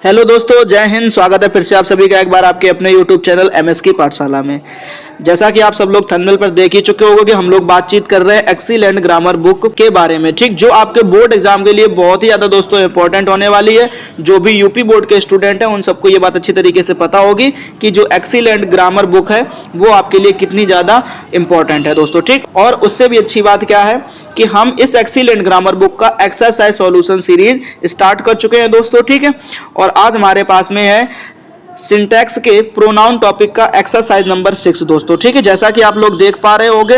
Hello दोस्तों, जय हिंद। स्वागत है फिर से आप सभी का एक बार आपके अपने यूट्यूब चैनल एमएस की पाठशाला में। जैसा कि आप सब लोग थंबनेल पर देख ही चुके होंगे कि हम लोग बातचीत कर रहे हैं एक्सीलेंट ग्रामर बुक के बारे में, ठीक, जो आपके बोर्ड एग्जाम के लिए बहुत ही ज्यादा दोस्तों इंपॉर्टेंट होने वाली है। जो भी यूपी बोर्ड के स्टूडेंट हैं उन सबको ये बात अच्छी तरीके से पता होगी कि जो एक्सीलेंट ग्रामर बुक है वो आपके लिए कितनी ज्यादा इंपॉर्टेंट है दोस्तों, ठीक। और उससे भी अच्छी बात क्या है कि हम इस एक्सीलेंट ग्रामर बुक का एक्सरसाइज सॉल्यूशन सीरीज स्टार्ट कर चुके हैं दोस्तों, ठीक है। और आज हमारे पास में है सिंटैक्स के प्रोनाउन टॉपिक का एक्सरसाइज नंबर 6 दोस्तों, ठीक है। जैसा कि आप लोग देख पा रहे होंगे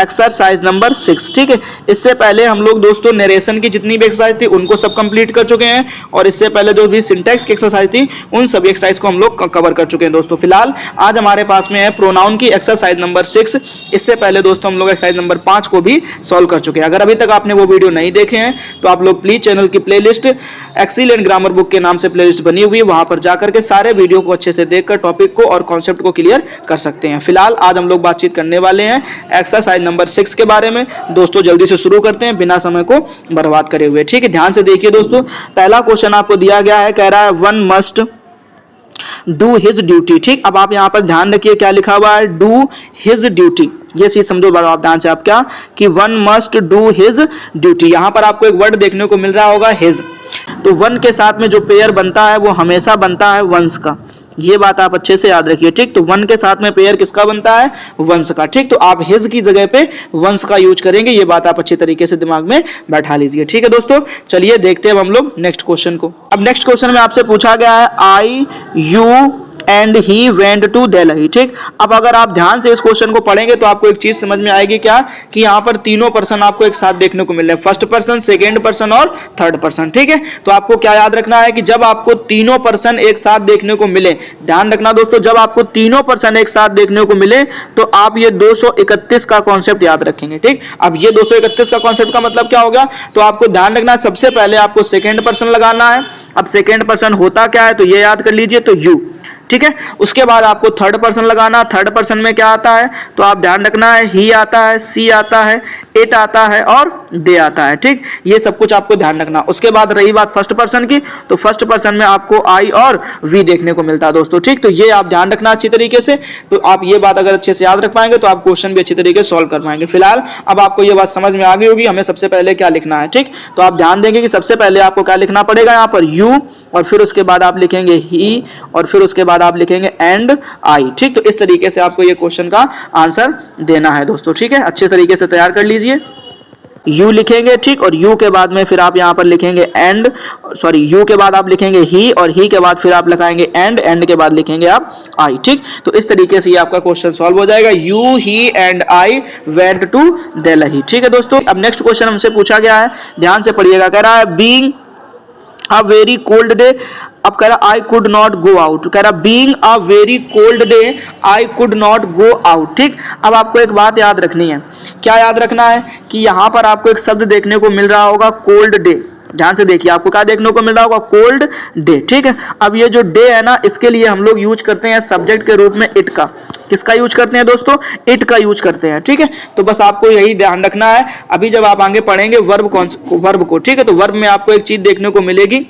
एक्सरसाइज नंबर 6, ठीक है। इससे पहले हम लोग दोस्तों नरेशन की जितनी भी एक्सरसाइज थी उनको सब कंप्लीट कर चुके हैं, और इससे पहले जो भी सिंटैक्स की एक्सरसाइज थी उन सभी एक्सरसाइज को हम लोग कवर कर चुके हैं दोस्तों। फिलहाल आज हमारे पास में है प्रोनाउन की एक्सरसाइज नंबर 6। इससे पहले दोस्तों हम लोग एक्सरसाइज नंबर 5 को भी सॉल्व कर चुके हैं। अगर अभी तक आपने वो वीडियो नहीं देखे हैं तो आप लोग प्लीज चैनल की प्लेलिस्ट एक्सीलेंट ग्रामर बुक के नाम से प्लेलिस्ट बनी हुई है, वहां पर जाकर के सारे वीडियो को अच्छे से देखकर टॉपिक को और कॉन्सेप्ट को क्लियर कर सकते हैं। फिलहाल आज हम लोग बातचीत करने वाले हैं एक्सरसाइज नंबर 6 के बारे में। दोस्तों जल्दी से शुरू करते हैं बिना समय को बर्बाद करे हुए, ठीक है। ध्यान से देखिए दोस्तों, पहला क्वेश्चन आपको दिया गया है, कह रहा है one must do his duty, ठीक। अब आप यहां पर ध्यान रखिए क्या लिखा हुआ है, डू हिज ड्यूटी। ये चीज समझो आप ध्यान से, आप क्या कि one must do his duty. यहां पर आपको एक वर्ड देखने को मिल रहा होगा हिज, तो वन के साथ में जो पेयर बनता है वो हमेशा बनता है वंस का। ये बात आप अच्छे से याद रखिए, ठीक। तो वन के साथ में पेयर किसका बनता है, वंस का, ठीक। तो आप हिज की जगह पे वंस का यूज करेंगे, ये बात आप अच्छी तरीके से दिमाग में बैठा लीजिए, ठीक है दोस्तों। चलिए देखते हैं अब हम लोग नेक्स्ट क्वेश्चन को। अब नेक्स्ट क्वेश्चन में आपसे पूछा गया है I you and he went to Delhi, ठीक। अब अगर आप ध्यान से इस क्वेश्चन को पढ़ेंगे तो आपको एक चीज समझ में आएगी क्या कि यहाँ पर तीनों पर्सन आपको एक साथ देखने को मिल रहे हैं, फर्स्ट पर्सन, सेकेंड पर्सन और थर्ड पर्सन, ठीक है। तो आपको क्या याद रखना है कि जब आपको तीनों पर्सन एक साथ देखने को मिले, ध्यान रखना दोस्तों, जब आपको तीनों पर्सन एक साथ देखने को मिले तो आप ये 231 का कॉन्सेप्ट याद रखेंगे, ठीक। अब ये 231 का कॉन्सेप्ट का मतलब क्या होगा, तो आपको ध्यान रखना सबसे पहले आपको सेकेंड पर्सन लगाना है। अब सेकेंड पर्सन होता क्या है तो ये याद कर लीजिए, तो यू, ठीक है। उसके बाद आपको थर्ड पर्सन लगाना। थर्ड पर्सन में क्या आता है तो आप ध्यान रखना है ही आता है, सी आता है, इट आता है और दे आता है, ठीक। ये सब कुछ आपको ध्यान रखना। उसके बाद रही बात फर्स्ट पर्सन की, तो फर्स्ट पर्सन में आपको आई और वी देखने को मिलता है दोस्तों, ठीक। तो ये आप ध्यान रखना अच्छी तरीके से। तो आप ये बात अगर अच्छे से याद रख पाएंगे तो आप क्वेश्चन भी अच्छी तरीके से सॉल्व कर पाएंगे। फिलहाल अब आपको ये बात समझ में आ गई होगी हमें सबसे पहले क्या लिखना है, ठीक। तो आप ध्यान देंगे कि सबसे पहले आपको क्या लिखना पड़ेगा, यहाँ पर यू, और फिर उसके बाद आप लिखेंगे ही, और फिर उसके बाद आप लिखेंगे एंड आई, ठीक। तो इस तरीके से आपको ये क्वेश्चन का आंसर देना है दोस्तों, ठीक है। अच्छे तरीके से तैयार कर लीजिए। यू लिखेंगे, ठीक, और यू के बाद में फिर आप यहां पर लिखेंगे एंड, सॉरी, यू के बाद आप लिखेंगे ही, और ही के बाद फिर आप लगाएंगे एंड, एंड के बाद लिखेंगे आप आई, ठीक। तो इस तरीके से ये आपका क्वेश्चन सॉल्व हो जाएगा, you he and I went to Delhi, ठीक है दोस्तों। अब नेक्स्ट क्वेश्चन हमसे पूछा गया है, ध्यान से पढ़िएगा, कह रहा है being a very cold day. अब कह रहा I could not go out, कह रहा being a very cold day I could not go out, ठीक। अब आपको एक बात याद रखनी है, क्या याद रखना है कि यहां पर आपको एक शब्द देखने को मिल रहा होगा कोल्ड डे। ध्यान से देखिए आपको क्या देखने को मिल रहा होगा, कोल्ड डे, ठीक है। अब ये जो डे है ना, इसके लिए हम लोग यूज करते हैं सब्जेक्ट के रूप में इट का। किसका यूज करते हैं दोस्तों, इट का यूज करते हैं, ठीक है। तो बस आपको यही ध्यान रखना है। अभी जब आप आगे पढ़ेंगे वर्ब को, ठीक है, तो वर्ब में आपको एक चीज देखने को मिलेगी,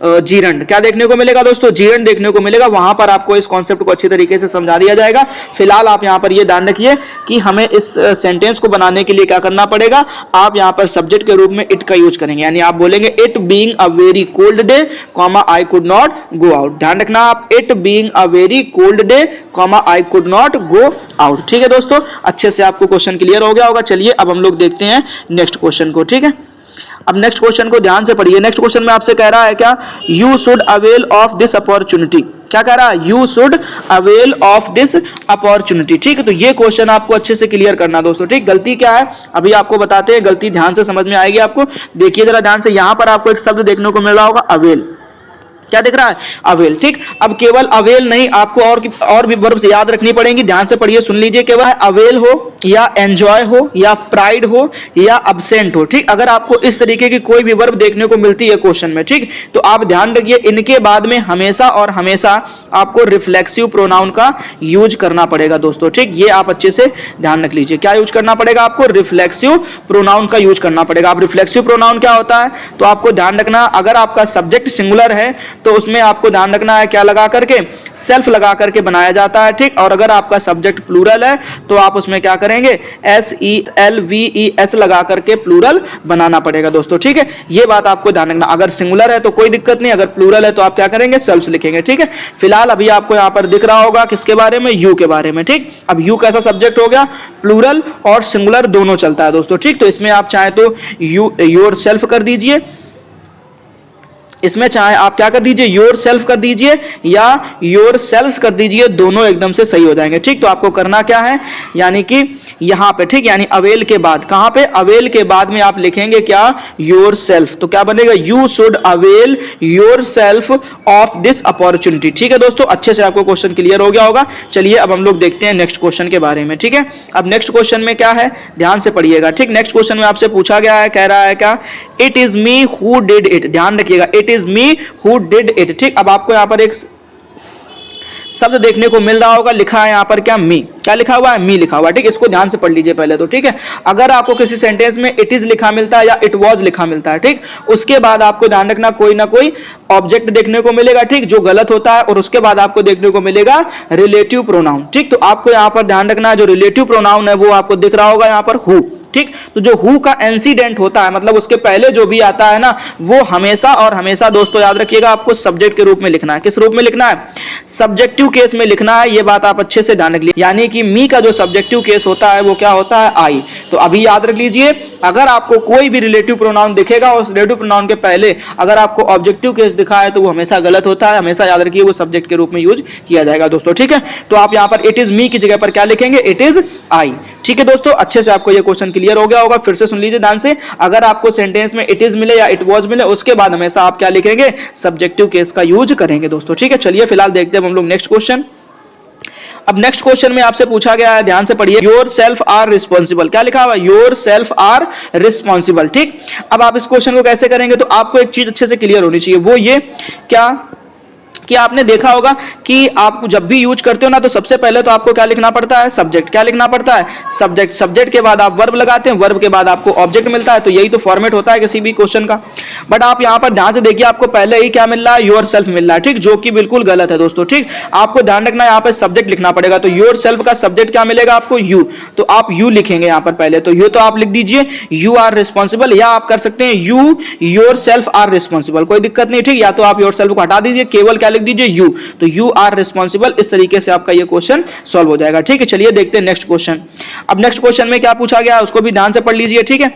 जीरंड। क्या देखने को मिलेगा दोस्तों, जीरंड देखने को मिलेगा। वहां पर आपको इस कॉन्सेप्ट को अच्छी तरीके से समझा दिया जाएगा। फिलहाल आप यहां पर ये ध्यान रखिए कि हमें इस सेंटेंस को बनाने के लिए क्या करना पड़ेगा, आप यहां पर सब्जेक्ट के रूप में इट का यूज करेंगे, यानी आप बोलेंगे it being a very cold day, comma I could not go out. ध्यान रखना आप, it being a very cold day, comma I could not go out, ठीक है दोस्तों। अच्छे से आपको क्वेश्चन क्लियर हो गया होगा। चलिए अब हम लोग देखते हैं नेक्स्ट क्वेश्चन को, ठीक है। अब नेक्स्ट क्वेश्चन को ध्यान से पढ़िए। नेक्स्ट क्वेश्चन में आपसे कह रहा है क्या, you should avail of this opportunity. क्या कह रहा है, you should avail of this opportunity, ठीक है। तो ये क्वेश्चन आपको अच्छे से क्लियर करना दोस्तों, ठीक। गलती क्या है अभी आपको बताते हैं, गलती ध्यान से समझ में आएगी आपको। देखिए जरा ध्यान से, यहां पर आपको एक शब्द देखने को मिल रहा होगा अवेल। क्या दिख रहा है, अवेल, ठीक। अब केवल अवेल नहीं, आपको और भी वर्ब से याद रखनी पड़ेंगी। ध्यान से पढ़िए, सुन लीजिए, केवल अवेल हो, या एंजॉय हो या प्राइड हो या अब्सेंट हो। ठीक, अगर आपको इस तरीके की कोई भी वर्ब देखने को मिलती है क्वेश्चन में, ठीक, तो आप ध्यान रखिए इनके बाद में हमेशा और हमेशा आपको रिफ्लेक्सिव प्रोनाउन का यूज करना पड़ेगा दोस्तों। ठीक, ये आप अच्छे से ध्यान रख लीजिए। क्या यूज करना पड़ेगा आपको? रिफ्लेक्सिव प्रोनाउन का यूज करना पड़ेगा। अब रिफ्लेक्सिव प्रोनाउन क्या होता है तो आपको ध्यान रखना, अगर आपका सब्जेक्ट सिंगुलर है तो उसमें आपको ध्यान रखना है क्या लगा करके, सेल्फ लगा करके बनाया जाता है। ठीक, और अगर आपका सब्जेक्ट प्लूरल है तो आप उसमें क्या करेंगे, SELVES लगा करके प्लूरल बनाना पड़ेगा दोस्तों। ठीक है, ये बात आपको ध्यान रखना। अगर सिंगुलर है तो कोई दिक्कत नहीं, अगर प्लूरल है तो आप क्या करेंगे, सेल्फ लिखेंगे। ठीक है, फिलहाल अभी आपको यहां पर दिख रहा होगा किसके बारे में, यू के बारे में। ठीक, अब यू कैसा सब्जेक्ट हो गया, प्लूरल और सिंगुलर दोनों चलता है दोस्तों। ठीक, तो इसमें आप चाहे तो योर सेल्फ कर दीजिए, इसमें चाहे आप क्या कर दीजिए, योर सेल्फ कर दीजिए या योर सेल्फ्स कर दीजिए, दोनों एकदम से सही हो जाएंगे। ठीक, तो आपको करना क्या है, यानी कि यहां पे, ठीक, यानी अवेल के बाद, कहां पे, अवेल के बाद में आप लिखेंगे क्या, योर सेल्फ। तो क्या बनेगा, you should avail your self of this opportunity. ठीक है दोस्तों, अच्छे से आपको क्वेश्चन क्लियर हो गया होगा। चलिए अब हम लोग देखते हैं नेक्स्ट क्वेश्चन के बारे में। ठीक है, अब नेक्स्ट क्वेश्चन में क्या है, ध्यान से पढ़िएगा। ठीक, नेक्स्ट क्वेश्चन में आपसे पूछा गया है, कह रहा है क्या, it is me who did it. ध्यान रखिएगा, it is me who did it. ठीक, अब आपको यहां पर एक शब्द देखने को मिल रहा होगा, लिखा है यहां पर क्या, मी। क्या लिखा हुआ है, मी लिखा हुआ है। ठीक, इसको ध्यान से पढ़ लीजिए पहले तो। ठीक है, अगर आपको किसी सेंटेंस में इट इज लिखा मिलता है या इट वाज लिखा मिलता है, ठीक, उसके बाद आपको ध्यान रखना कोई ना कोई ऑब्जेक्ट देखने को मिलेगा, ठीक, जो गलत होता है, और उसके बाद आपको देखने को मिलेगा रिलेटिव प्रोनाउन। ठीक, तो आपको यहां पर ध्यान रखना है जो रिलेटिव प्रोनाउन है वो आपको दिख रहा होगा यहां पर हु। ठीक, तो जो हु का एंसीडेंट होता है, मतलब उसके पहले जो भी आता है ना, वो हमेशा और हमेशा दोस्तों याद रखिएगा आपको सब्जेक्ट के रूप में लिखना है। किस रूप में लिखना है, सब्जेक्टिव केस में लिखना है। ये बात आप अच्छे से ध्यान रख लीजिए, यानी कि मी का जो सब्जेक्टिव केस होता है वो क्या होता है, आई। तो अभी याद रख लीजिए, अगर आपको कोई भी रिलेटिव प्रोनाउन दिखेगा उस रिलेटिव प्रोनाउन के पहले अगर आपको ऑब्जेक्टिव केस दिखा है तो वो हमेशा गलत होता है। हमेशा याद रखिए वो सब्जेक्ट के रूप में यूज किया जाएगा दोस्तों। ठीक है, तो आप यहां पर इट इज मी की जगह पर क्या लिखेंगे, इट इज आई। ठीक है दोस्तों, अच्छे से आपको ये क्वेश्चन क्लियर हो गया होगा। फिर से सुन लीजिए ध्यान से, अगर आपको सेंटेंस में इट इज मिले या इट वाज मिले, उसके बाद हमेशा आप क्या लिखेंगे, सब्जेक्टिव केस का यूज करेंगे दोस्तों। ठीक है, चलिए फिलहाल देखते हैं हम लोग नेक्स्ट क्वेश्चन। अब नेक्स्ट क्वेश्चन में आपसे पूछा गया है, ध्यान से पढ़िए, योर सेल्फ आर रिस्पॉन्सिबल। क्या लिखा हुआ है, योर सेल्फ आर रिस्पॉन्सिबल। ठीक, अब आप इस क्वेश्चन को कैसे करेंगे, तो आपको एक चीज अच्छे से क्लियर होनी चाहिए, वो ये क्या कि आपने देखा होगा कि आप जब भी यूज करते हो ना, तो सबसे पहले तो आपको क्या लिखना पड़ता है, सब्जेक्ट। क्या लिखना पड़ता है, सब्जेक्ट। सब्जेक्ट के बाद आप वर्ब लगाते हैं, वर्ब के बाद आपको ऑब्जेक्ट मिलता है। तो यही तो फॉर्मेट होता है किसी भी क्वेश्चन का। बट आप यहां पर ध्यान से देखिए, आपको पहले ही क्या मिल रहा है, योर सेल्फ मिल रहा है। ठीक, जो कि बिल्कुल गलत है दोस्तों। ठीक, आपको ध्यान रखना है, यहां पर सब्जेक्ट लिखना पड़ेगा। तो योर सेल्फ का सब्जेक्ट क्या मिलेगा आपको, यू। तो आप यू लिखेंगे यहां पर पहले, तो यू तो आप लिख दीजिए यू आर रिस्पॉन्सिबल, या आप कर सकते हैं you yourself are responsible, कोई दिक्कत नहीं। ठीक, या तो आप योर सेल्फ को हटा दीजिए, केवल क्या लिख दीजिए, यू। तो यू आर रिस्पॉन्सिबल, इस तरीके से आपका ये क्वेश्चन सॉल्व हो जाएगा। ठीक है, चलिए देखते हैं नेक्स्ट क्वेश्चन। अब नेक्स्ट क्वेश्चन में क्या पूछा गया है उसको भी ध्यान से पढ़ लीजिए। ठीक है,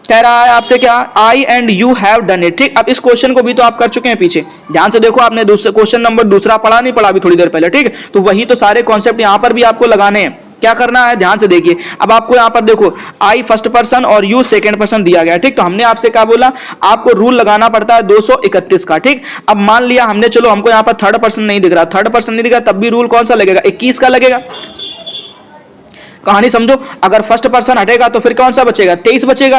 कह रहा है आपसे क्या, I and you have done it. ठीक, अब इस क्वेश्चन को भी तो आप कर चुके हैं पीछे, ध्यान से देखो, आपने दूसरे क्वेश्चन नंबर दूसरा पढ़ा नहीं पढ़ा अभी थोड़ी देर पहले। ठीक, तो वही तो सारे कॉन्सेप्ट यहां पर भी आपको लगाने हैं। क्या करना है, ध्यान से देखिए। अब आपको यहां पर देखो, आई फर्स्ट पर्सन और यू सेकंड पर्सन दिया गया। ठीक, तो हमने आपसे क्या बोला, आपको रूल लगाना पड़ता है 231 का। ठीक, अब मान लिया हमने, चलो हमको यहां पर थर्ड पर्सन नहीं दिख रहा, थर्ड पर्सन नहीं दिख रहा, तब भी रूल कौन सा लगेगा, 21 का लगेगा। कहानी समझो, अगर फर्स्ट पर्सन हटेगा तो फिर कौन सा बचेगा, 23 बचेगा।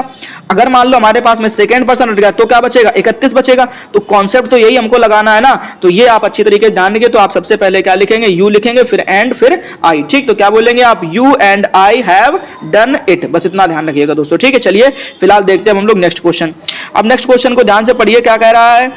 अगर मान लो हमारे पास में सेकंड पर्सन हट गया तो क्या बचेगा, 31 बचेगा। तो कॉन्सेप्ट तो यही हमको लगाना है ना, तो ये आप अच्छी तरीके से ध्यान देंगे। तो आप सबसे पहले क्या लिखेंगे, यू लिखेंगे, फिर एंड, फिर आई। ठीक, तो क्या बोलेंगे आप, you and I have done it, बस इतना ध्यान रखिएगा दोस्तों। ठीक है, चलिए फिलहाल देखते हैं हम लोग नेक्स्ट क्वेश्चन। अब नेक्स्ट क्वेश्चन को ध्यान से पढ़िए, क्या कह रहा है,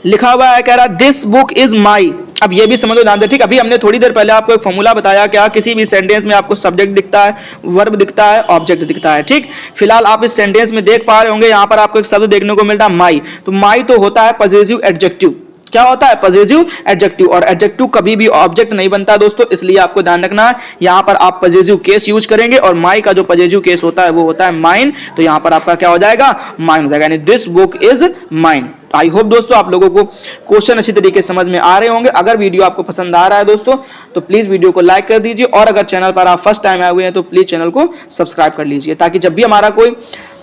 लिखा हुआ है, कह रहा है दिस बुक इज माई। अब ये भी समझो ध्यान से। ठीक, अभी हमने थोड़ी देर पहले आपको एक फॉर्मूला बताया, क्या किसी भी सेंटेंस में आपको सब्जेक्ट दिखता है, वर्ब दिखता है, ऑब्जेक्ट दिखता है। ठीक, फिलहाल आप इस सेंटेंस में देख पा रहे होंगे, यहां पर आपको एक शब्द देखने को मिलता है माई। तो माई तो होता है पॉजिटिव एडजेक्टिव। क्या होता है, पॉजिटिव एडजेक्टिव, और एडजेक्टिव कभी भी ऑब्जेक्ट नहीं बनता दोस्तों, इसलिए आपको ध्यान रखना है। यहां पर आप पॉजिटिव केस यूज करेंगे, और माई का जो पॉजिटिव केस होता है वो होता है माइन। तो यहां पर आपका क्या हो जाएगा, माइन हो जाएगा, यानी this book is mine. I hope दोस्तों आप लोगों को क्वेश्चन अच्छी तरीके से समझ में आ रहे होंगे। अगर वीडियो आपको पसंद आ रहा है दोस्तों, तो प्लीज वीडियो को लाइक कर दीजिए, और अगर चैनल पर आप फर्स्ट टाइम आए हुए हैं तो प्लीज चैनल को सब्सक्राइब कर लीजिए, ताकि जब भी हमारा कोई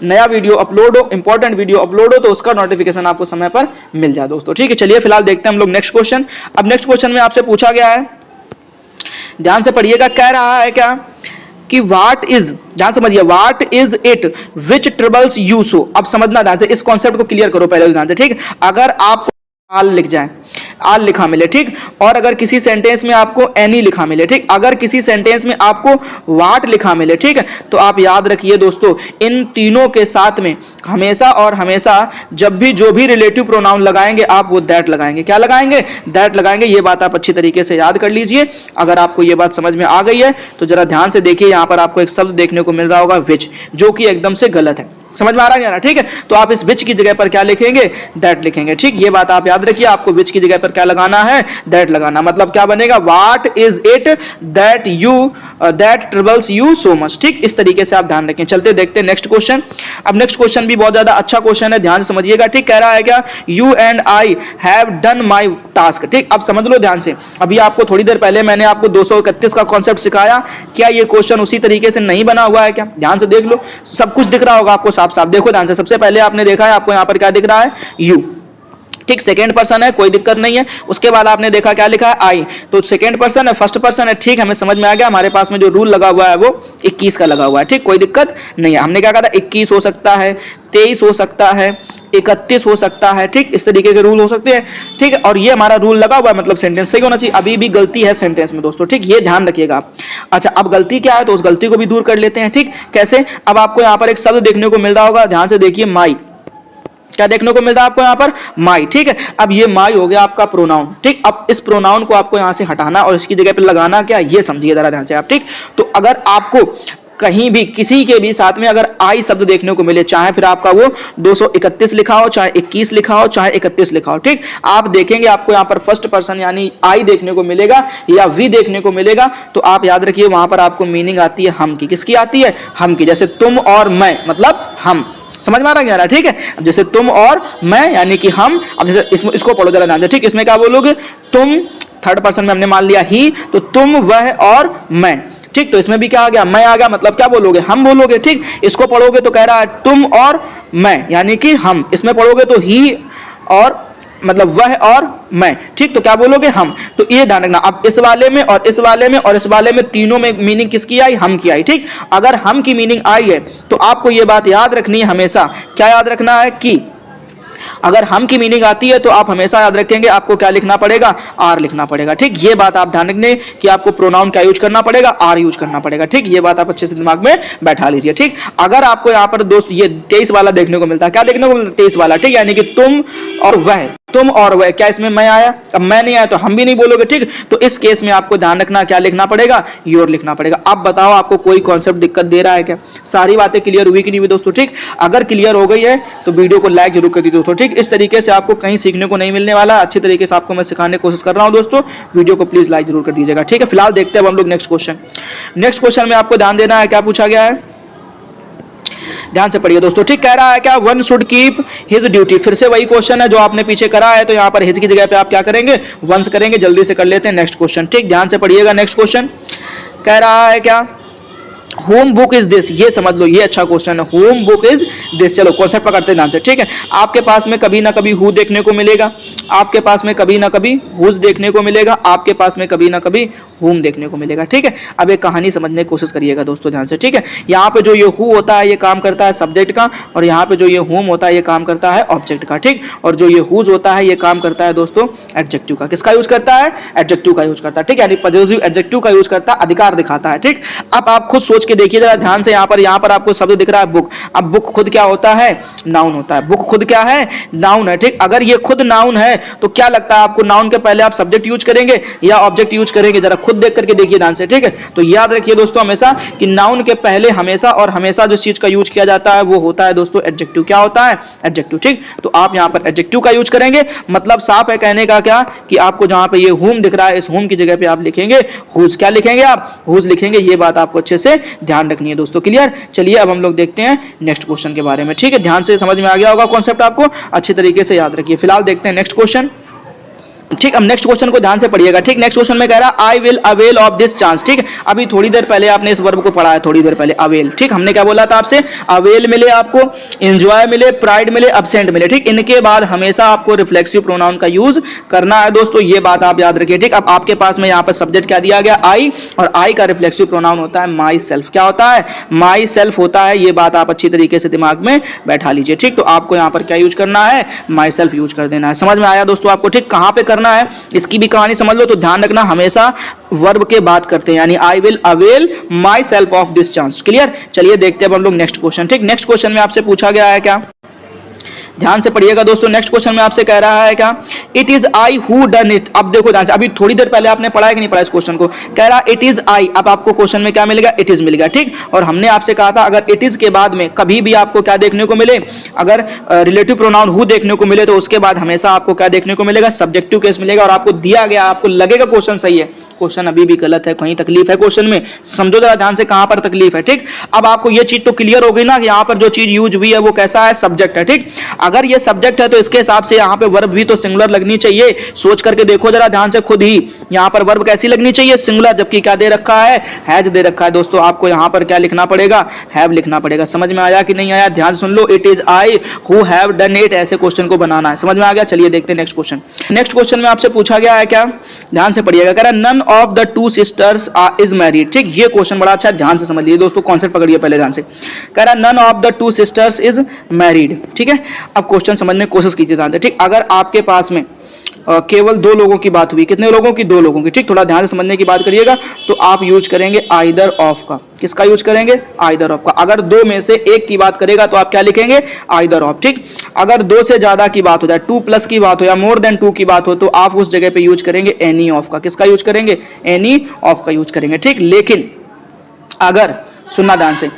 नया वीडियो अपलोड हो, इंपॉर्टेंट वीडियो अपलोड हो, तो उसका नोटिफिकेशन आपको समय पर मिल जाए दोस्तों। ठीक है, चलिए फिलहाल देखते हैं हम लोग नेक्स्ट क्वेश्चन। अब नेक्स्ट क्वेश्चन में आपसे पूछा गया है, ध्यान से पढ़िएगा, कह रहा है क्या, कि व्हाट इज, ध्यान समझिए, what is it which troubles you so. अब समझना ध्यान से, इस कॉन्सेप्ट को क्लियर करो पहले ध्यान से, ठीक। अगर आपको आल लिख जाए, आल लिखा मिले, ठीक, और अगर किसी सेंटेंस में आपको एनी लिखा मिले, ठीक, अगर किसी सेंटेंस में आपको वाट लिखा मिले, ठीक है, तो आप याद रखिए दोस्तों, इन तीनों के साथ में हमेशा और हमेशा जब भी जो भी रिलेटिव प्रोनाउन लगाएंगे आप वो दैट लगाएंगे। क्या लगाएंगे? दैट लगाएंगे। ये बात आप अच्छी तरीके से याद कर लीजिए। अगर आपको ये बात समझ में आ गई है तो जरा ध्यान से देखिए, यहां पर आपको एक शब्द देखने को मिल रहा होगा विच, जो कि एकदम से गलत है। समझ में आ रहा है, ठीक है। तो आप इस विच की जगह पर क्या लिखेंगे? दैट लिखेंगे, ठीक। ये बात आप याद रखिए, आपको विच की जगह पर क्या लगाना है? दैट लगाना। मतलब क्या बनेगा? What is it that you that troubles you so much, ठीक। इस तरीके से आप ध्यान रखें। चलते देखते हैं नेक्स्ट क्वेश्चन। अब नेक्स्ट क्वेश्चन भी बहुत ज्यादा अच्छा क्वेश्चन है, ध्यान से समझिएगा, ठीक। कह रहा है क्या? You and I have done my task, ठीक। अब समझ लो ध्यान से, अभी आपको थोड़ी देर पहले मैंने आपको 231 का कॉन्सेप्ट सिखाया, क्या ये क्वेश्चन उसी तरीके से नहीं बना हुआ है क्या? ध्यान से देख लो, सब कुछ दिख रहा होगा आपको साफ साफ। देखो ध्यान से, सबसे पहले आपने देखा है, आपको यहां पर क्या दिख रहा है? यू, ठीक, सेकंड पर्सन है, कोई दिक्कत नहीं है। उसके बाद आपने देखा क्या लिखा है? आई, तो सेकंड पर्सन है, फर्स्ट पर्सन है, ठीक, हमें समझ में आ गया। हमारे पास में जो रूल लगा हुआ है वो 21 का लगा हुआ है, ठीक, कोई दिक्कत नहीं है। हमने क्या कहा था? 21 हो सकता है, 23 हो सकता है, 31 हो सकता है, ठीक, इस तरीके के रूल हो सकते हैं, ठीक है। और ये हमारा रूल लगा हुआ है, मतलब सेंटेंस सही होना चाहिए। अभी भी गलती है सेंटेंस में दोस्तों, ठीक, ये ध्यान रखिएगा आप। अच्छा, अब गलती क्या है तो उस गलती को भी दूर कर लेते हैं, ठीक। कैसे? अब आपको यहाँ पर एक शब्द देखने को मिल रहा होगा, ध्यान से देखिए, माई। क्या देखने को मिलता है आपको यहाँ पर? माई, ठीक है। अब ये माई हो गया आपका प्रोनाउन, ठीक। अब इस प्रोनाउन को आपको यहाँ से हटाना और इसकी जगह पर लगाना क्या, ये समझिए जरा ध्यान से आप, ठीक। तो अगर आपको कहीं भी किसी के भी साथ में अगर आई शब्द देखने को मिले, चाहे फिर आपका वो 231 लिखा हो, चाहे 21 लिखा हो, चाहे 31 लिखा हो, ठीक, आप देखेंगे आपको यहाँ पर फर्स्ट पर्सन यानी आई देखने को मिलेगा या वी देखने को मिलेगा, तो आप याद रखिए वहां पर आपको मीनिंग आती है हम की। किसकी आती है? हम की। जैसे तुम और मैं, मतलब हम। समझ में आ रहा है, ठीक है। अब जैसे तुम और मैं यानी कि हम। अब जैसे इसको पढ़ो जरा ध्यान से, ठीक। इसमें क्या बोलोगे? तुम, थर्ड पर्सन में हमने मान लिया ही, तो तुम, वह और मैं, ठीक। तो इसमें भी क्या आ गया? मैं आ गया, मतलब क्या बोलोगे? हम बोलोगे, ठीक। इसको पढ़ोगे तो कह रहा है तुम और मैं यानी कि हम। इसमें पढ़ोगे तो ही और मतलब वह और मैं, ठीक। तो क्या बोलोगे? हम। तो ये ध्यान रखना। अब इस वाले में और इस वाले में और इस वाले में तीनों में मीनिंग किसकी आई? हम की आई, ठीक। अगर हम की मीनिंग आई है तो आपको ये बात याद रखनी है हमेशा। क्या याद रखना है? कि अगर हम की मीनिंग आती है तो आप हमेशा याद रखेंगे आपको क्या लिखना पड़ेगा? आर लिखना पड़ेगा, ठीक। ये बात आप ध्यान रखने कि आपको प्रोनाउन क्या यूज करना पड़ेगा? आर यूज करना पड़ेगा, ठीक। ये बात आप अच्छे से दिमाग में बैठा लीजिए, ठीक। अगर आपको यहाँ पर दोस्त ये 23 वाला देखने को मिलता है, क्या देखने को मिलता है? 23 वाला, ठीक, यानी कि तुम और वह, तुम और वह। क्या इसमें मैं आया? अब मैं नहीं आया तो हम भी नहीं बोलोगे, ठीक। तो इस केस में आपको ध्यान रखना क्या लिखना पड़ेगा? योर लिखना पड़ेगा। अब बताओ आपको कोई कॉन्सेप्ट दिक्कत दे रहा है क्या? सारी बातें क्लियर हुई कि नहीं हुई दोस्तों, ठीक। अगर क्लियर हो गई है तो वीडियो को लाइक जरूर कर दीजिए दोस्तों, ठीक। इस तरीके से आपको कहीं सीखने को नहीं मिलने वाला, अच्छी तरीके से आपको मैं सिखाने की कोशिश कर रहा हूं दोस्तों। वीडियो को प्लीज लाइक जरूर कर दीजिएगा, ठीक है। फिलहाल देखते हैं अब हम लोग नेक्स्ट क्वेश्चन। नेक्स्ट क्वेश्चन में आपको ध्यान देना है, क्या पूछा गया है, ध्यान से पढ़िए दोस्तों, ठीक। कह रहा है क्या? One should keep his duty. फिर से वही क्वेश्चन है जो आपने पीछे करा है, तो यहाँ पर हिज की जगह पे आप क्या करेंगे? वंस करेंगे। जल्दी से कर लेते हैं नेक्स्ट क्वेश्चन, ठीक। ध्यान से पढ़िएगा नेक्स्ट क्वेश्चन। कह रहा है क्या? Home book is this. ये समझ लो, ये अच्छा क्वेश्चन है। Home book is this. चलो कॉन्सेप्ट पकड़ते हैं ध्यान से, ठीक है। आपके पास में कभी ना कभी हु देखने को मिलेगा, आपके पास में कभी ना कभी हुज देखने को मिलेगा, आपके पास में कभी ना कभी हुम देखने को मिलेगा, ठीक है। अब एक कहानी समझने की कोशिश करिएगा दोस्तों ध्यान से, ठीक है। यहाँ पे जो ये हु होता है ये काम करता है सब्जेक्ट का, और यहाँ पे जो ये हुम होता है ये काम करता है ऑब्जेक्ट का, ठीक। और जो ये हुज होता है ये काम करता है दोस्तों एडजेक्टिव का। किसका यूज करता है? एडजेक्टिव का यूज करता है, ठीक है। यानी पॉजिटिव एडजेक्टिव का यूज करता है, अधिकार दिखाता है, ठीक। अब आप खुद सोच के देखिए जरा ध्यान से, यहाँ पर आपको शब्द दिख रहा है बुक। अब बुक खुद क्या होता है? नाउन होता है। बुक खुद क्या है? नाउन है, ठीक। अगर ये खुद नाउन है तो क्या लगता है आपको, नाउन के पहले आप सब्जेक्ट यूज करेंगे या ऑब्जेक्ट यूज करेंगे? जरा खुद देख करके देखिए ध्यान से, ठीक है। तो याद रखिए दोस्तों हमेशा कि नाउन के पहले हमेशा और हमेशा जिस चीज का यूज किया जाता है वो होता है दोस्तों एडजेक्टिव। क्या होता है? एडजेक्टिव, ठीक। तो आप यहाँ पर एडजेक्टिव का यूज करेंगे। मतलब साफ है कहने का क्या कि आपको जहां पे ये हुम दिख रहा है इस हुम की जगह पे आप लिखेंगे हुज। क्या लिखेंगे आप? हुज लिखेंगे। ये बात आपको अच्छे से ध्यान रखनी है दोस्तों, क्लियर। चलिए अब हम लोग देखते हैं नेक्स्ट क्वेश्चन के बारे में, ठीक है। ध्यान से समझ में आ गया होगा कॉन्सेप्ट, आपको अच्छी तरीके से याद रखिए। फिलहाल देखते हैं नेक्स्ट क्वेश्चन। ठीक, अब नेक्स्ट क्वेश्चन को ध्यान से पढ़िएगा। ठीक, नेक्स्ट क्वेश्चन में कह रहा है I will avail of this chance. ठीक, अभी थोड़ी देर पहले आपने इस वर्ब को पढ़ा है, थोड़ी देर पहले अवेल। ठीक, हमने क्या बोला था आपसे, अवेल मिले आपको, एंजॉय मिले, प्राइड मिले, अब्सेंट मिले। ठीक, इनके बाद हमेशा आपको रिफ्लेक्सिव प्रोनाउन का यूज करना है दोस्तों, ये बात आप याद रखिए। ठीक, अब आपके पास में यहाँ पर सब्जेक्ट क्या दिया गया, आई, और आई का रिफ्लेक्सिव प्रोनाउन होता है माई सेल्फ। क्या होता है, माई सेल्फ होता है। ये बात आप अच्छी तरीके से दिमाग में बैठा लीजिए। ठीक, तो आपको यहाँ पर क्या यूज करना है, माई सेल्फ यूज कर देना है। समझ में आया दोस्तों आपको? ठीक, कहाँ पे करना है इसकी भी कहानी समझ लो, तो ध्यान रखना हमेशा वर्ब के बात करते हैं, यानी I will avail my self of this chance. Clear? चलिए देखते हैं अब हम लोग नेक्स्ट क्वेश्चन। ठीक, नेक्स्ट क्वेश्चन में आपसे पूछा गया है क्या, ध्यान से पढ़िएगा दोस्तों। नेक्स्ट क्वेश्चन में आपसे कह रहा है क्या, it is I who done it. अब देखो ध्यान से, अभी थोड़ी देर पहले आपने पढ़ा है कि नहीं पढ़ा इस क्वेश्चन को, कह रहा इट इज आई। अब आपको क्वेश्चन में क्या मिलेगा, इट इज मिलेगा। ठीक, और हमने आपसे कहा था अगर इट इज के बाद में कभी भी आपको क्या देखने को मिले, अगर रिलेटिव प्रोनाउन हु देखने को मिले तो उसके बाद हमेशा आपको क्या देखने को मिलेगा, सब्जेक्टिव केस मिलेगा। और आपको दिया गया, आपको लगेगा क्वेश्चन सही है, क्वेश्चन अभी भी गलत है, कहीं तकलीफ है क्वेश्चन में, समझो जरा ध्यान से कहां पर तकलीफ है। ठीक, अब आपको ये चीज तो क्लियर हो गई ना कि यहां पर जो चीज यूज हुई है वो कैसा है, सब्जेक्ट है। ठीक, अगर ये सब्जेक्ट है तो इसके हिसाब से यहां पे वर्ब भी तो सिंगुलर लगनी चाहिए। सोच करके देखो जरा ध्यान से खुद ही, यहां पर वर्ब कैसी लगनी चाहिए, सिंगुलर, जबकि क्या दे रखा है, हैज दे रखा है। दोस्तों आपको यहां पर क्या लिखना पड़ेगा, हैव लिखना पड़ेगा। समझ में आया कि नहीं आया, ध्यान से सुन लो, it is I who have done it, ऐसे क्वेश्चन को बनाना है। समझ में आ गया? चलिए देखते हैं नेक्स्ट क्वेश्चन। नेक्स्ट क्वेश्चन में आपसे पूछा गया है क्या, ध्यान से पढ़िएगा, कह रहा है none of the two sisters is married. ठीक, ये क्वेश्चन बड़ा अच्छा है, ध्यान से समझ लीजिए दोस्तों, कॉन्सेप्ट पकड़िए पहले ध्यान से। कह रहा है none of the two sisters is married. ठीक है, अब क्वेश्चन समझने की कोशिश कीजिए ध्यान से। ठीक, अगर आपके पास में केवल दो लोगों की बात हुई, कितने लोगों की, दो लोगों की। ठीक, थोड़ा ध्यान से समझने की बात करिएगा, तो आप यूज करेंगे आइदर ऑफ का। किसका यूज करेंगे, आइदर ऑफ का। अगर दो में से एक की बात करेगा तो आप क्या लिखेंगे, आइदर ऑफ। ठीक, अगर दो से ज्यादा की बात हो जाए, 2 प्लस की बात हो या मोर देन 2 की बात हो, तो आप उस जगह पे यूज करेंगे एनी ऑफ का। किसका यूज करेंगे, एनी ऑफ का यूज करेंगे। ठीक, लेकिन अगर, सुनना ध्यान से,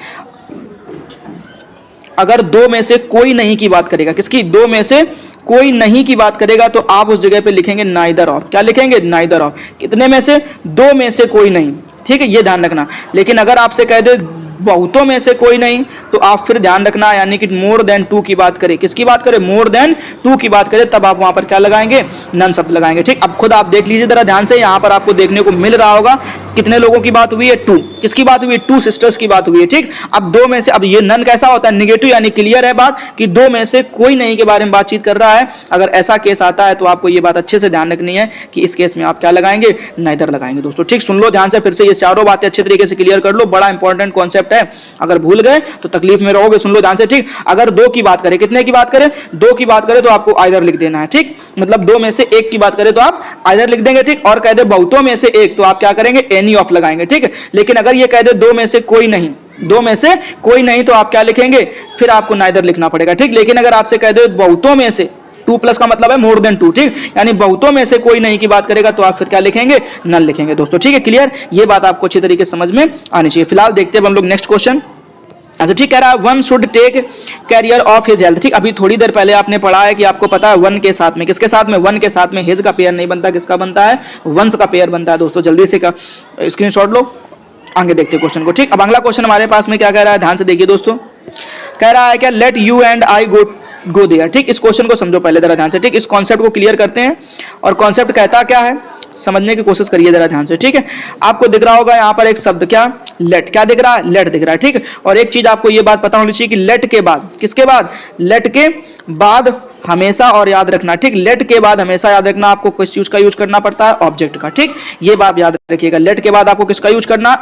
अगर दो में से कोई नहीं की बात करेगा, किसकी, दो में से कोई नहीं की बात करेगा, तो आप उस जगह पे लिखेंगे नाइदर ऑफ। क्या लिखेंगे, नाइदर ऑफ। कितने में से, दो में से कोई नहीं। ठीक है, ये ध्यान रखना। लेकिन अगर आपसे कह दे बहुतों में से कोई नहीं, तो आप फिर ध्यान रखना, यानी कि मोर देन 2 की बात करें, किसकी बात करें, मोर देन 2 की बात करें, तब आप वहां पर क्या लगाएंगे, नन शब्द लगाएंगे। ठीक, अब खुद आप देख लीजिए जरा ध्यान से, यहां पर आपको देखने को मिल रहा होगा कितने लोगों की बात हुई है, 2। किसकी बात हुई है, 2 सिस्टर्स की बात हुई है। ठीक, अब दो में से, अब ये नन कैसा होता है, निगेटिव, यानी क्लियर है बात कि दो में से कोई नहीं के बारे में बातचीत कर रहा है। अगर ऐसा केस आता है तो आपको ये बात अच्छे से ध्यान रखनी है कि इस केस में आप क्या लगाएंगे, नाइदर लगाएंगे दोस्तों। ठीक, सुन लो ध्यान से फिर से, ये चारों बातें अच्छे तरीके से क्लियर कर लो, बड़ा इंपॉर्टेंट कॉन्सेप्ट है, अगर भूल गए तो तकलीफ में रहोगे। सुन लो ध्यान से। ठीक, अगर दो की बात करें, कितने की बात करें, दो की बात करें, तो आपको आइदर लिख देना है। ठीक, मतलब दो में से एक की बात करें तो आप आइदर लिख देंगे। ठीक, और कह दे बहुतों में से एक, तो आप क्या करेंगे, एनी ऑफ लगाएंगे। ठीक, लेकिन अगर ये कह दे दो में से कोई नहीं, दो में से कोई नहीं, तो आप क्या लिखेंगे, फिर आपको नाइदर लिखना पड़ेगा। ठीक, लेकिन अगर आपसे कह दे बहुतों में से, 2 प्लस का मतलब है मोर देन 2। ठीक, यानी बहुतों में से कोई नहीं की बात करेगा, तो आप फिर क्या लिखेंगे, नन लिखेंगे दोस्तों। ठीक है, क्लियर? ये बात आपको अच्छी तरीके से समझ में आनी चाहिए। फिलहाल देखते हैं हम लोग नेक्स्ट क्वेश्चन। अच्छा, ठीक, कह रहा है one should take carrier of his health. ठीक, अभी थोड़ी देर पहले आपने पढ़ा है कि आपको पता है वन के साथ में, किसके साथ में, वन के साथ में हिज का पेयर नहीं बनता, किसका बनता है, वंस का पेयर बनता है दोस्तों। जल्दी से का स्क्रीनशॉट लो, आगे देखते हैं क्वेश्चन को। ठीक, अब अगला क्वेश्चन हमारे पास में क्या कह रहा है, ध्यान से देखिए दोस्तों। कह रहा है क्या, let you and I go there. ठीक, इस क्वेश्चन को समझो पहले जरा ध्यान से। ठीक, इस कॉन्सेप्ट को क्लियर करते हैं, और कॉन्सेप्ट कहता क्या है समझने की कोशिश करिए जरा ध्यान से। ठीक है, आपको दिख रहा होगा यहाँ पर एक शब्द, क्या, लेट। क्या दिख रहा है, लेट दिख रहा है। ठीक, और एक चीज आपको ये बात पता होनी चाहिए कि लेट के बाद, किसके बाद, लेट के बाद हमेशा, और याद रखना, ठीक, लेट के बाद हमेशा याद रखना आपको किस चीज का यूज करना पड़ता है, ऑब्जेक्ट का। ठीक, ये बात याद रखिएगा, लेट के बाद आपको किसका यूज करना,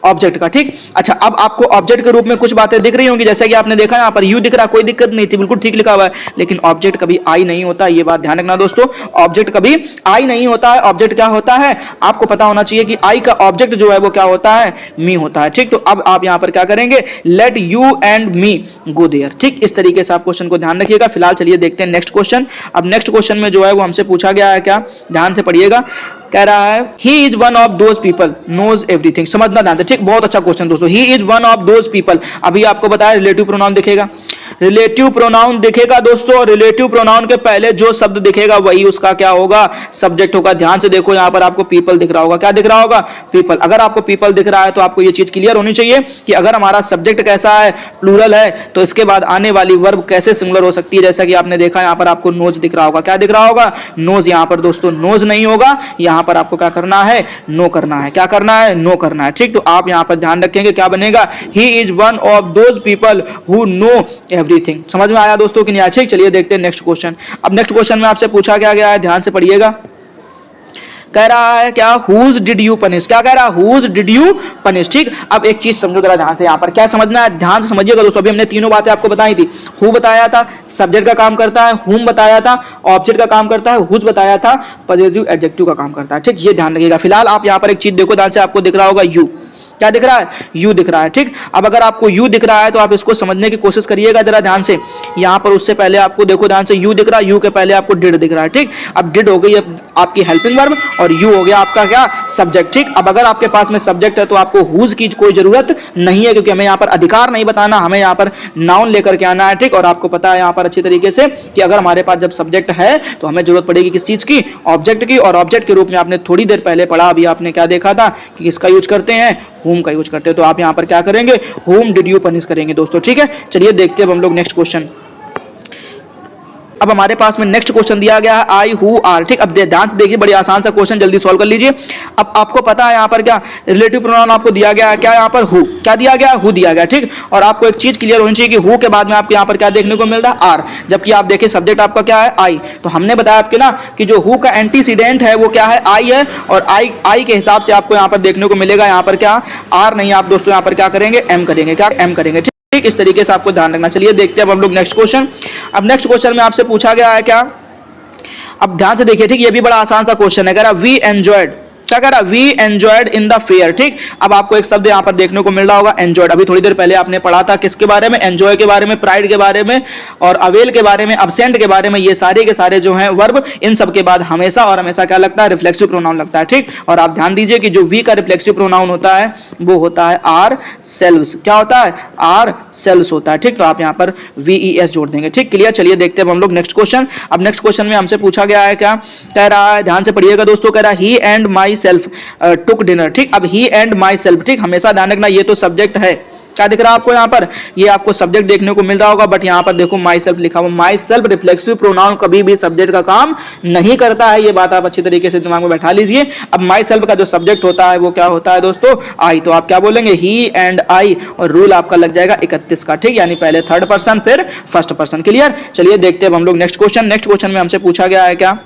ऑब्जेक्ट का। ठीक, अच्छा, अब आपको ऑब्जेक्ट के रूप में कुछ बातें दिख रही होंगी, जैसे कि आपने देखा यहाँ पर यू दिख रहा, कोई दिक्कत नहीं थी, बिल्कुल ठीक लिखा हुआ है। लेकिन ऑब्जेक्ट कभी आई नहीं होता, ये बात ध्यान रखना दोस्तों, ऑब्जेक्ट कभी आई नहीं होता है। ऑब्जेक्ट क्या होता है, आपको पता होना चाहिए कि आई का ऑब्जेक्ट जो है वो क्या होता है, मी होता है। ठीक, तो अब आप यहाँ पर क्या करेंगे, let you and me go there. ठीक, इस तरीके से आप क्वेश्चन को ध्यान रखिएगा। फिलहाल चलिए देखते हैं नेक्स्ट क्वेश्चन। अब नेक्स्ट क्वेश्चन में जो है वो हमसे पूछा गया है क्या, ध्यान से पढ़िएगा। कह रहा है he is one of those people knows everything. समझना ध्यान से। ठीक, बहुत अच्छा क्वेश्चन दोस्तों, he is one of those people. अभी आपको बताया रिलेटिव प्रोनाउन दिखेगा, रिलेटिव प्रोनाउन दिखेगा दोस्तों, और रिलेटिव प्रोनाउन के पहले जो शब्द दिखेगा वही उसका क्या होगा, सब्जेक्ट होगा। ध्यान से देखो, यहां पर आपको पीपल दिख रहा होगा, क्या दिख रहा होगा, पीपल। अगर आपको पीपल दिख रहा है तो आपको यह चीज क्लियर होनी चाहिए कि अगर हमारा सब्जेक्ट कैसा है, प्लूरल है, तो इसके बाद आने वाली वर्ब कैसे सिंगुलर हो सकती है। जैसा कि आपने देखा यहां पर आपको नोज दिख रहा होगा, क्या दिख रहा होगा, नोज। यहां पर दोस्तों नोज नहीं होगा, यहां पर आपको क्या करना है, नो करना है। क्या करना है, नो करना है। ठीक, तो आप यहां पर ध्यान रखेंगे, क्या बनेगा, ही is one of those people who know everything. समझ में आया दोस्तों कि नहीं आया। ठीक, चलिए देखते हैं नेक्स्ट क्वेश्चन। अब नेक्स्ट क्वेश्चन में आपसे पूछा गया है, ध्यान से पढ़िएगा। कह रहा है क्या, हुज डिड यू पनिश। क्या कह रहा है, हुज डिड यू पनिश। ठीक, अब एक चीज समझो जरा ध्यान से, यहां पर क्या समझना है, ध्यान से समझिएगा दोस्तों। अभी हमने तीनों बातें आपको बताई थी। हु बताया था, सब्जेक्ट का काम करता है, हुम बताया था, ऑब्जेक्ट का काम करता है, हुज बताया था, पॉजिटिव एडजेक्टिव का काम करता है। ठीक, ये ध्यान रखिएगा। फिलहाल आप यहां पर एक चीज देखो ध्यान से, आपको दिख रहा होगा यू। क्या दिख रहा है, यू दिख रहा है। ठीक, अब अगर आपको यू दिख रहा है तो आप इसको समझने की कोशिश करिएगा जरा ध्यान से। यहां पर उससे पहले आपको देखो ध्यान से, यू दिख रहा है, यू के पहले आपको डिड दिख रहा है। ठीक, अब डिड हो गई आपकी हेल्पिंग वर्ब और यू हो गया आपका क्या, सब्जेक्ट। ठीक, अब अगर आपके पास में सब्जेक्ट है तो आपको हुज की कोई जरूरत नहीं है, क्योंकि हमें यहां पर अधिकार नहीं बताना, हमें यहां पर नाउन लेकर के आना है। ठीक, और आपको पता है यहां पर अच्छी तरीके से कि अगर हमारे पास जब सब्जेक्ट है तो हमें जरूरत पड़ेगी किस चीज की, ऑब्जेक्ट की। और ऑब्जेक्ट के रूप में आपने थोड़ी देर पहले पढ़ा, अभी आपने क्या देखा था कि किसका यूज करते हैं, होम का यूज करते हैं। तो आप यहां पर क्या करेंगे, होम डिड यू पनिश करेंगे दोस्तों। ठीक है, चलिए देखते हैं अब हम लोग नेक्स्ट क्वेश्चन। अब हमारे पास में नेक्स्ट क्वेश्चन दिया गया है, आई हु आर। ठीक, अब ध्यान से देखिए, बड़ी आसान सा क्वेश्चन, जल्दी सॉल्व कर लीजिए। अब आपको पता है यहां पर क्या रिलेटिव प्रोनाउन आपको दिया गया है, क्या यहां पर हु, क्या दिया गया, हु दिया गया। ठीक, और आपको एक चीज क्लियर होनी चाहिए कि हु के बाद में आपको यहां पर क्या देखने को मिल रहा है, आर, जबकि आप देखिए सब्जेक्ट आपका क्या है, आई। तो हमने बताया आपके ना कि जो हु का एंटीसीडेंट है वो क्या है, आई है, और आई के हिसाब से आपको यहां पर देखने को मिलेगा यहां पर क्या, आर नहीं, आप दोस्तों यहां पर क्या करेंगे, एम करेंगे। क्या, एम करेंगे। ठीक, इस तरीके से आपको ध्यान रखना। चलिए देखते हैं अब हम लोग नेक्स्ट क्वेश्चन। अब नेक्स्ट क्वेश्चन में आपसे पूछा गया है क्या, अब ध्यान से देखिए। ठीक, ये भी बड़ा आसान सा क्वेश्चन है। कह रहा वी एंजॉयड, क्या कह रहा, we enjoyed in the fair. ठीक, अब आपको एक शब्द यहां पर देखने को मिल रहा होगा, एंजॉयड। अभी थोड़ी देर पहले आपने पढ़ा था किसके बारे में, एंजॉय के बारे में, प्राइड के बारे में, और अवेल के बारे में, अब्सेंट के बारे में। ये सारे के सारे जो हैं वर्ब, इन सब के बाद हमेशा और हमेशा क्या लगता है, रिफ्लेक्सिव प्रोनाउन लगता है। ठीक, और आप ध्यान दीजिए कि जो वी का रिफ्लेक्सिव प्रोनाउन होता है वो होता है आर सेल्व्स। क्या होता है, आर सेल्व्स होता है। ठीक, तो आप यहां पर वीईएस जोड़ देंगे। ठीक, क्लियर। चलिए देखते हैं हम लोग नेक्स्ट क्वेश्चन। अब नेक्स्ट क्वेश्चन में हमसे पूछा गया है क्या, कह रहा है, ध्यान से पढ़िएगा दोस्तों, कह रहा है he and myself took dinner. ठीक, अब ही एंड माई सेल्फ। ठीक, हमेशा ध्यान रखना, ये तो सब्जेक्ट है। क्या दिख रहा है आपको यहां पर, ये आपको सब्जेक्ट देखने को मिल रहा होगा, बट यहां पर देखो माई सेल्फ लिखा हुआ। माई सेल्फ रिफ्लेक्सिव प्रोनाउन कभी भी सब्जेक्ट का काम नहीं करता है, ये बात आप अच्छी तरीके से दिमाग में बैठा लीजिए। अब माई सेल्फ का जो सब्जेक्ट होता है वो क्या होता है दोस्तों, आई। तो आप क्या बोलेंगे, ही एंड आई, और रूल आपका लग जाएगा 31 का। ठीक, यानी पहले थर्ड पर्सन फिर फर्स्ट पर्सन। क्लियर। चलिए देखते हैं हम लोग नेक्स्ट क्वेश्चन। नेक्स्ट क्वेश्चन में हमसे पूछा गया है क्या,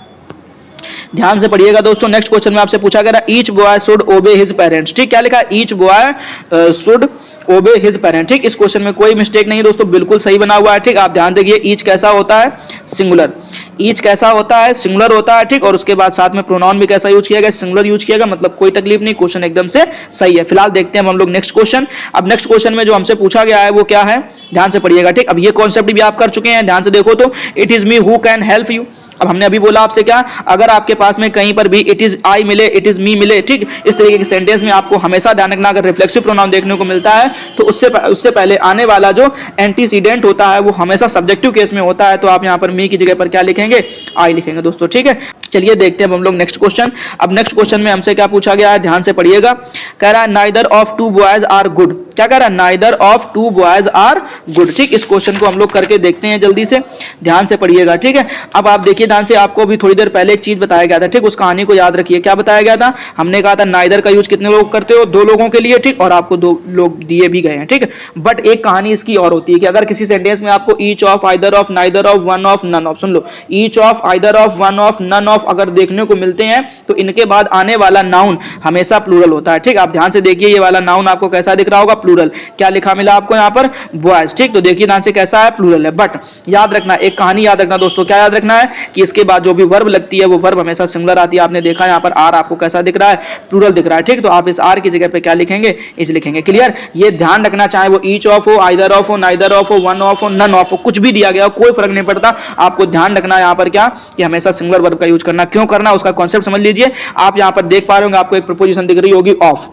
ध्यान से पढ़िएगा दोस्तों। नेक्स्ट क्वेश्चन में आपसे पूछा गया, ईच बॉय शुड ओबे हिज पेरेंट्स। ठीक, क्या लिखा है, ईच बॉय शुड ओबे हिज पेरेंट। ठीक, इस क्वेश्चन में कोई मिस्टेक नहीं दोस्तों, बिल्कुल सही बना हुआ है। ठीक, आप ध्यान देखिए, ईच कैसा होता है, सिंगुलर। ईच कैसा होता है, सिंगुलर होता है। ठीक, और उसके बाद साथ में प्रोनाउन भी कैसा यूज किया गया, सिंगुलर यूज किया गया, मतलब कोई तकलीफ नहीं, क्वेश्चन एकदम से सही है। फिलहाल देखते हैं हम लोग नेक्स्ट क्वेश्चन। अब नेक्स्ट क्वेश्चन में जो हमसे पूछा गया है वो क्या है, ध्यान से पढ़िएगा। ठीक, अब ये कॉन्सेप्ट भी आप कर चुके हैं, ध्यान से देखो तो, it is me who can help you. अब हमने अभी बोला आपसे क्या, अगर आपके पास में कहीं पर भी इट इज आई मिले, इट इज मी मिले, ठीक, इस तरीके के सेंटेंस में आपको हमेशा ध्यान रखना, अगर रिफ्लेक्सिव प्रोनाउन देखने को मिलता है तो उससे पहले आने वाला जो एंटीसीडेंट होता है वो हमेशा सब्जेक्टिव केस में होता है। तो आप यहां पर मी की जगह पर क्या लिखेंगे, आई लिखेंगे दोस्तों। ठीक है, चलिए देखते हैं हम लोग नेक्स्ट क्वेश्चन। अब नेक्स्ट क्वेश्चन में हमसे क्या पूछा गया है, ध्यान से पढ़िएगा। कह रहा है neither of two boys are good. क्या कह रहा है, neither of two boys are good. ठीक, इस क्वेश्चन को हम लोग करके देखते हैं जल्दी से, ध्यान से पढ़िएगा। ठीक है, अब आप देखिए ध्यान से, आपको अभी थोड़ी देर पहले एक चीज बताया गया था। ठीक, उस कहानी को याद रखिए, क्या बताया गया था, हमने कहा था नाइदर का यूज कितने लोग करते हो, 2 लोगों के लिए। ठीक, और आपको 2 लोग दिए भी गए हैं। ठीक, बट एक कहानी इसकी और होती है कि अगर किसी सेंटेंस में आपको each of, either of, neither of, one of, none of, सुन लो, each of, either of, one of, none of अगर देखने को मिलते हैं तो इनके बाद आने वाला नाउन हमेशा प्लूरल होता है। ठीक, आप ध्यान से देखिए, ये वाला नाउन आपको कैसा दिख रहा होगा, प्लूरल। क्या लिखा मिला आपको यहाँ पर, बॉयज। ठीक, तो देखिए ध्यान से कैसा है, प्लूरल है। बट याद रखना, एक कहानी याद रखना दोस्तों, क्या याद रखना है कि इसके बाद जो भी वर्ब लगती है वो वर्ब हमेशा सिंगुलर आती है। आपने देखा यहाँ पर आर आपको कैसा दिख रहा है, प्लूरल दिख रहा है। ठीक, तो आप इस आर की जगह पे क्या लिखेंगे, इज लिखेंगे। क्लियर, ये ध्यान रखना, चाहे वो ईच ऑफ हो, आइदर ऑफ हो, नाइदर ऑफ हो, वन ऑफ हो, नन ऑफ हो, कुछ भी दिया गया हो, कोई फर्क नहीं पड़ता। आपको ध्यान रखना यहाँ पर क्या, कि हमेशा सिंगुलर वर्ब का यूज करना। क्यों करना, उसका कॉन्सेप्ट समझ लीजिए। आप यहाँ पर देख पा रहे होंगे, आपको एक प्रीपोजिशन दिख रही होगी ऑफ,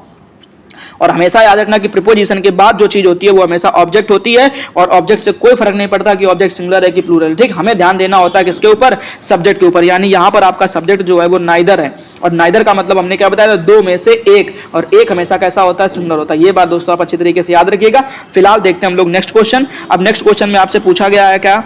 और हमेशा याद रखना कि प्रीपोजिशन के बाद जो चीज होती है वो हमेशा ऑब्जेक्ट होती है, और ऑब्जेक्ट से कोई फर्क नहीं पड़ता कि ऑब्जेक्ट सिंगुलर है कि प्लूरल। ठीक, हमें ध्यान देना होता है किसके ऊपर, सब्जेक्ट के ऊपर। यानी यहां पर आपका सब्जेक्ट जो है वो नाइदर है, और नाइदर का मतलब हमने क्या बताया, दो में से एक, और एक हमेशा कैसा होता है, सिंगुलर होता है। ये बात दोस्तों आप अच्छी तरीके से याद रखिएगा। फिलहाल देखते हैं हम लोग नेक्स्ट क्वेश्चन। अब नेक्स्ट क्वेश्चन में आपसे पूछा गया है क्या,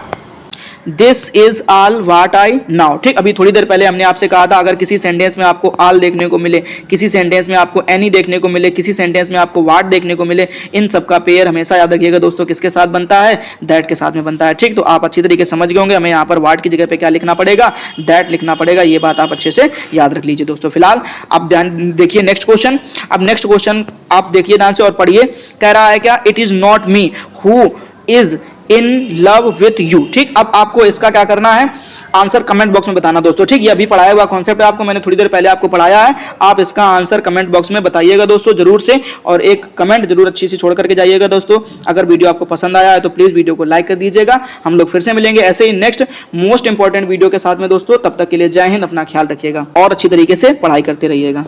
this is all what I now. ठीक, अभी थोड़ी देर पहले हमने आपसे कहा था अगर किसी सेंटेंस में आपको ऑल देखने को मिले, किसी सेंटेंस में आपको एनी देखने को मिले, किसी सेंटेंस में आपको व्हाट देखने को मिले, इन सब का पेयर हमेशा याद रखिएगा दोस्तों किसके साथ बनता है, दैट के साथ में बनता है। ठीक, तो आप अच्छी तरीके से समझ गए होंगे हमें यहाँ पर व्हाट की जगह पे क्या लिखना पड़ेगा, दैट लिखना पड़ेगा। ये बात आप अच्छे से याद रख लीजिए दोस्तों। फिलहाल आप ध्यान देखिए नेक्स्ट क्वेश्चन। अब नेक्स्ट क्वेश्चन आप देखिए ध्यान से और पढ़िए। कह रहा है क्या, it is not me who is in love with you. ठीक, अब आपको इसका क्या करना है, आंसर कमेंट बॉक्स में बताना दोस्तों। ठीक, ये अभी पढ़ाया हुआ कॉन्सेप्ट है आपको, मैंने थोड़ी देर पहले आपको पढ़ाया है। आप इसका आंसर कमेंट बॉक्स में बताइएगा दोस्तों जरूर से, और एक कमेंट जरूर अच्छी सी छोड़ करके जाइएगा दोस्तों। अगर वीडियो आपको पसंद आया है तो प्लीज वीडियो को लाइक कर दीजिएगा। हम लोग फिर से मिलेंगे ऐसे ही नेक्स्ट मोस्ट इंपॉर्टेंट वीडियो के साथ में दोस्तों। तब तक के लिए जय हिंद, अपना ख्याल रखिएगा और अच्छी तरीके से पढ़ाई करते रहिएगा।